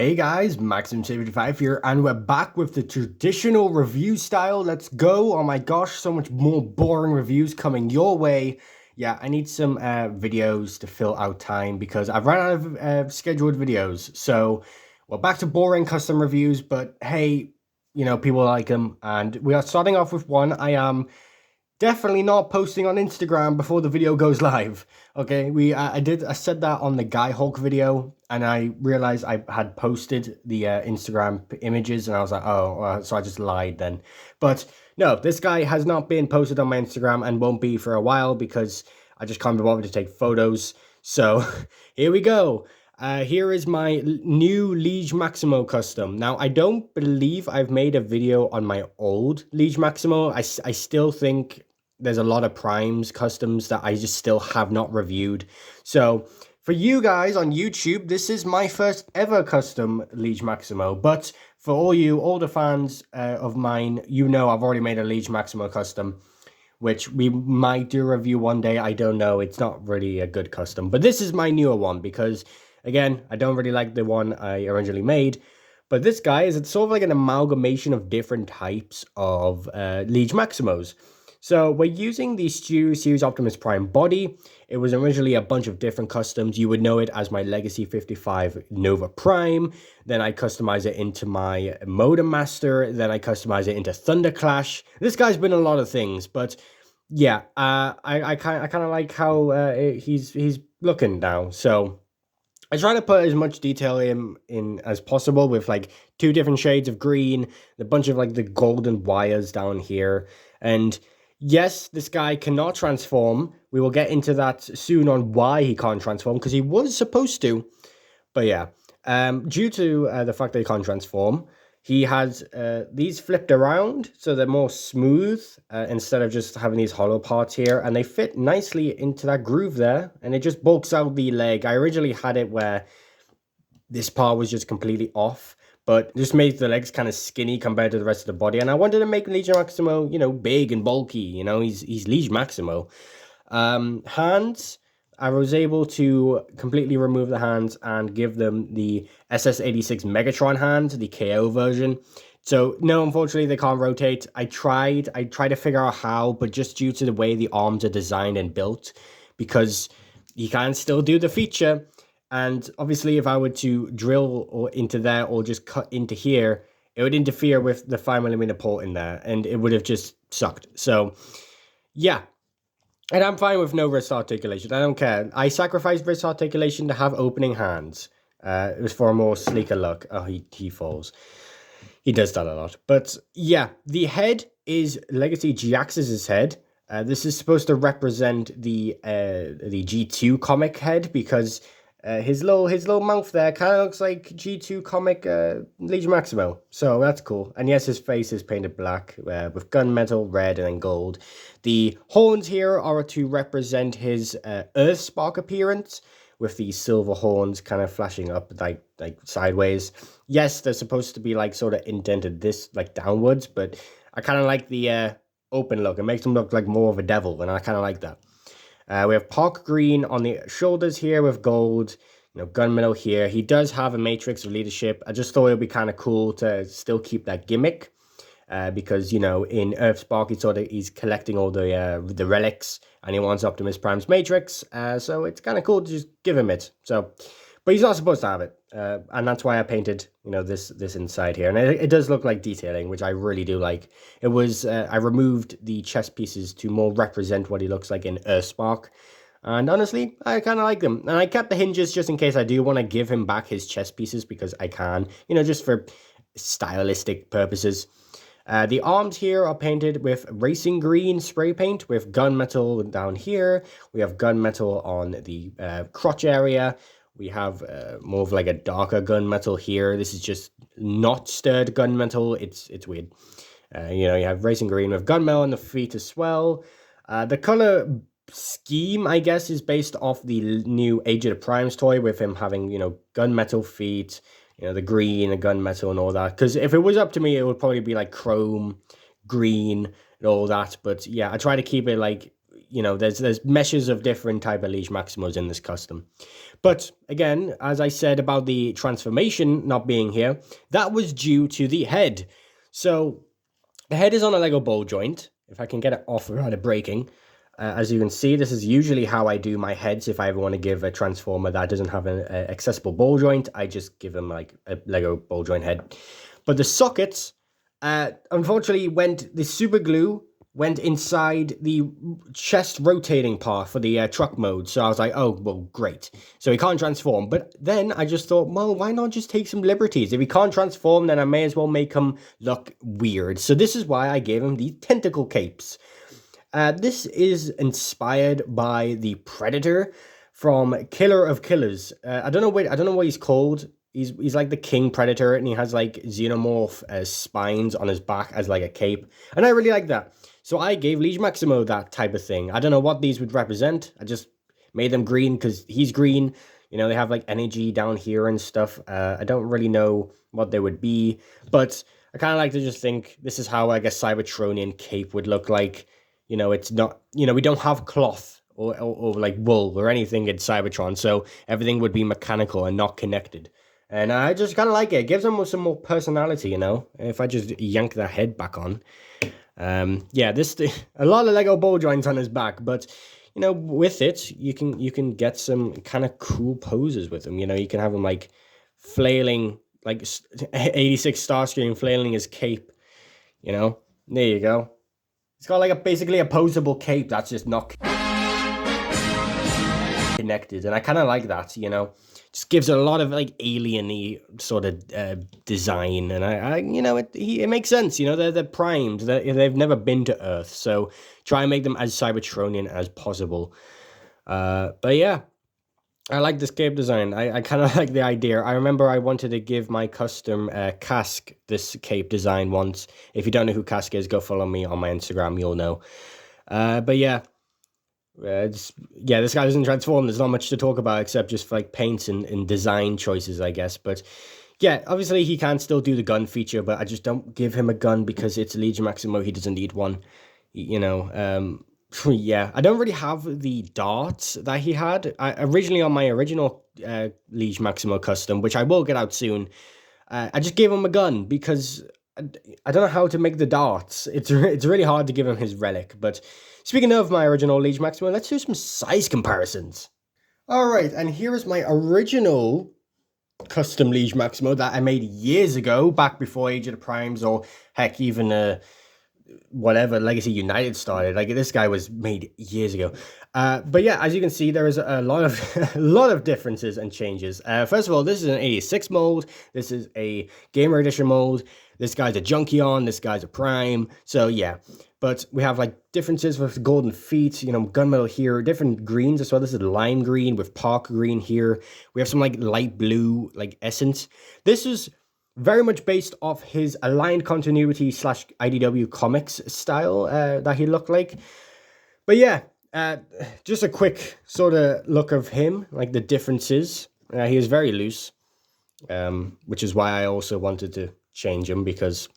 Hey guys, Maxim75 here, and we're back with the traditional review style. Let's go. Oh my gosh, so much more boring reviews coming your way. Yeah, I need some videos to fill out time because I've run out of scheduled videos. So we're back to boring custom reviews, but hey, people like them. And we are starting off with one. I am definitely not posting on Instagram before the video goes live. Okay, I said that on the Guy Hulk video, and I realized I had posted the Instagram images, and I was like, oh, so I just lied then. But no, this guy has not been posted on my Instagram and won't be for a while because I just can't be bothered to take photos. So here we go. Here is my new Liege Maximo custom. Now, I don't believe I've made a video on my old Liege Maximo. I still think there's a lot of primes customs that I just still have not reviewed. So for you guys on YouTube, this is my first ever custom Liege Maximo. But for all you older fans of mine, I've already made a Liege Maximo custom, which we might do a review one day. I don't know. It's not really a good custom. But this is my newer one because, again, I don't really like the one I originally made. But this guy is sort of like an amalgamation of different types of Liege Maximos. So we're using the Stu Series Optimus Prime body. It was originally a bunch of different customs. You would know it as my Legacy 55 Nova Prime. Then I customize it into my Modem Master. Then I customize it into Thunder Clash. This guy's been a lot of things, but yeah, I kind of like how he's looking now. So I try to put as much detail in as possible with like two different shades of green, a bunch of like the golden wires down here, and yes, this guy cannot transform. We will get into that soon on why he can't transform, because he was supposed to. But yeah, due to the fact that he can't transform, he has these flipped around, so they're more smooth instead of just having these hollow parts here. And they fit nicely into that groove there, and it just bulks out the leg. I originally had it where this part was just completely off, but just made the legs kind of skinny compared to the rest of the body. And I wanted to make Liege Maximo, big and bulky. He's Liege Maximo. Hands, I was able to completely remove the hands and give them the SS86 Megatron hand, the KO version. So no, unfortunately they can't rotate. I tried to figure out how, but just due to the way the arms are designed and built, because you can still do the feature. And obviously, if I were to drill or into there or just cut into here, it would interfere with the 5mm port in there, and it would have just sucked. So, yeah. And I'm fine with no wrist articulation. I don't care. I sacrificed wrist articulation to have opening hands. It was for a more sleeker look. Oh, he falls. He does that a lot. But yeah, the head is Legacy G-Axis' head. This is supposed to represent the G2 comic head because his little mouth there kind of looks like G2 comic Liege Maximo. So that's cool. And yes, his face is painted black with gunmetal, red, and then gold. The horns here are to represent his Earthspark appearance, with the silver horns kind of flashing up like sideways. Yes, they're supposed to be like sort of indented this like downwards, but I kind of like the open look. It makes him look like more of a devil, and I kind of like that. We have Park Green on the shoulders here with gold, gunmetal here. He does have a matrix of leadership. I just thought it would be kind of cool to still keep that gimmick. Because, in Earthspark, he's collecting all the relics, and he wants Optimus Prime's Matrix, so it's kind of cool to just give him it. So, but he's not supposed to have it, and that's why I painted, this inside here, and it does look like detailing, which I really do like. It was, I removed the chest pieces to more represent what he looks like in Earthspark, and honestly, I kind of like them. And I kept the hinges just in case I do want to give him back his chest pieces, because I can, just for stylistic purposes. The arms here are painted with racing green spray paint with gunmetal down here. We have gunmetal on the crotch area. We have more of like a darker gunmetal here. This is just not stirred gunmetal. It's weird. You have racing green with gunmetal on the feet as well. The color scheme, I guess, is based off the new Age of the Primes toy, with him having, gunmetal feet, the green, the gunmetal, and all that. Because if it was up to me, it would probably be like chrome, green, and all that. But yeah, I try to keep it like, you know, there's meshes of different type of Liege Maximos in this custom. But again, as I said about the transformation not being here, that was due to the head. So the head is on a Lego ball joint. If I can get it off without it breaking. As you can see, this is usually how I do my heads if I ever want to give a transformer that doesn't have an accessible ball joint. I just give them like a Lego ball joint head. But the sockets, unfortunately, the super glue went inside the chest rotating part for the truck mode. So I was like, oh, well, great. So he can't transform. But then I just thought, well, why not just take some liberties? If he can't transform, then I may as well make him look weird. So this is why I gave him the tentacle capes. This is inspired by the Predator from Killer of Killers. I don't know what he's called. He's like the King Predator, and he has like xenomorph spines on his back as like a cape, and I really like that. So I gave Liege Maximo that type of thing. I don't know what these would represent. I just made them green because he's green. You know, they have like energy down here and stuff. I don't really know what they would be, but I kind of like to just think this is how like a Cybertronian cape would look like. You know, it's not, you know, we don't have cloth or like wool or anything in Cybertron, so everything would be mechanical and not connected. And I just kind of like it. It gives them some more personality, you know, if I just yank their head back on. Yeah, a lot of Lego ball joints on his back, but, you know, with it, you can get some kind of cool poses with him. You know, you can have him, like, flailing, like 86 Starscream flailing his cape, you know. There you go. It's got like basically a posable cape that's just not connected, and I kind of like that, you know. Just gives it a lot of like alien-y sort of design, and I you know, it makes sense, you know. They're primed, they've never been to Earth, so try and make them as Cybertronian as possible. But yeah, I like this cape design. I kind of like the idea. I remember I wanted to give my custom Cask this cape design once. If you don't know who Cask is, go follow me on my Instagram. You'll know. But yeah, this guy doesn't transform. There's not much to talk about except just like paints and design choices, I guess. But yeah, obviously he can still do the gun feature, but I just don't give him a gun because it's Liege Maximo. He doesn't need one, you know. Yeah, I don't really have the darts that he had. Originally on my original Liege Maximo custom, which I will get out soon, I just gave him a gun because I don't know how to make the darts. It's really hard to give him his relic. But speaking of my original Liege Maximo, let's do some size comparisons. Alright, and here is my original custom Liege Maximo that I made years ago, back before Age of the Primes, or heck, even whatever Legacy United started. Like, this guy was made years ago. But yeah, as you can see, there is a lot of differences and changes. First of all, this is an 86 mold. This is a Gamer Edition mold. This guy's a Junkion. This guy's a Prime. So yeah, but we have like differences with golden feet, you know, gunmetal here, different greens as well. This is lime green with park green here. We have some like light blue, like essence. This is very much based off his aligned continuity / IDW comics style that he looked like. But yeah, just a quick sort of look of him, like the differences. He is very loose, which is why I also wanted to change him, because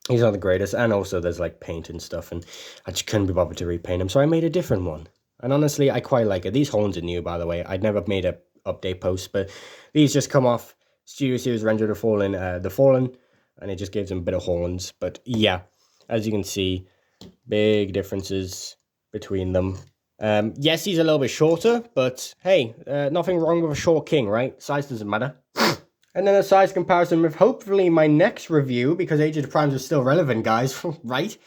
he's not the greatest. And also there's like paint and stuff, and I just couldn't be bothered to repaint him, so I made a different one. And honestly, I quite like it. These horns are new, by the way. I'd never made a update post, but these just come off Studio Series Render the Fallen, and it just gives them a bit of horns. But yeah, as you can see, big differences between them. Yes, he's a little bit shorter, but hey, nothing wrong with a short king, right? Size doesn't matter. And then a size comparison with hopefully my next review, because Age of the Primes is still relevant, guys, right?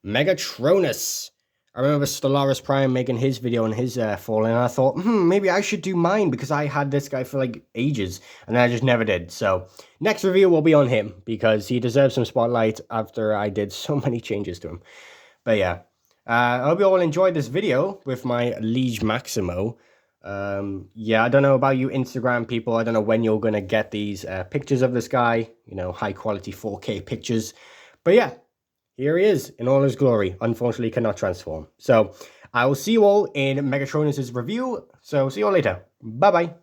Megatronus. I remember Stellaris Prime making his video on his Fallen, and I thought, maybe I should do mine, because I had this guy for like ages, and I just never did. So next review will be on him, because he deserves some spotlight after I did so many changes to him. But yeah, I hope you all enjoyed this video with my Liege Maximo. Yeah, I don't know about you Instagram people. I don't know when you're going to get these pictures of this guy, you know, high quality 4K pictures. But yeah, here he is in all his glory. Unfortunately, cannot transform. So I will see you all in Megatronus' review. So see you all later. Bye-bye.